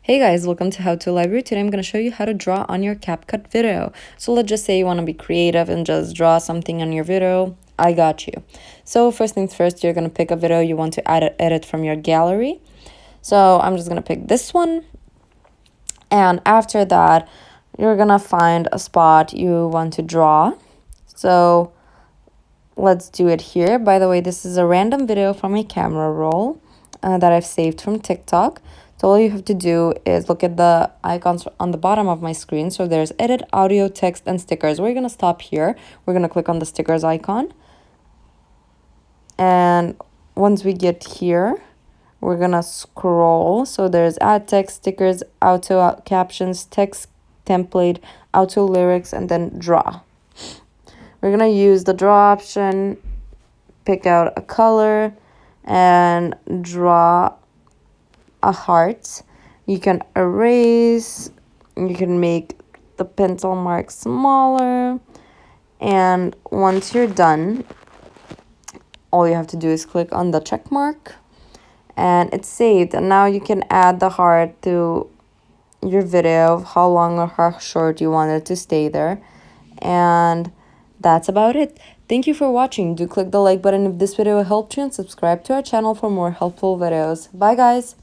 Hey guys, welcome to How to Library. Today I'm going to show you how to draw on your CapCut video. So let's just say you want to be creative and just draw something on your video. I got you. So first things first, you're going to pick a video you want to edit from your gallery. So I'm just going to pick this one. And after that, you're going to find a spot you want to draw. So let's do it here. By the way, this is a random video from a camera roll that I've saved from TikTok. So all you have to do is look at the icons on the bottom of my screen. So there's edit, audio, text, and stickers. We're going to stop here. We're going to click on the stickers icon. And once we get here, we're going to scroll. So there's add text, stickers, auto captions, text template, auto lyrics, and then draw. We're going to use the draw option, pick out a color, and draw a heart. You can erase, you can make the pencil mark smaller, and once you're done, all you have to do is click on the check mark and it's saved. And now you can add the heart to your video of how long or how short you want it to stay there. And that's about it. Thank you for watching. Do click the like button if this video helped you and subscribe to our channel for more helpful videos. Bye guys!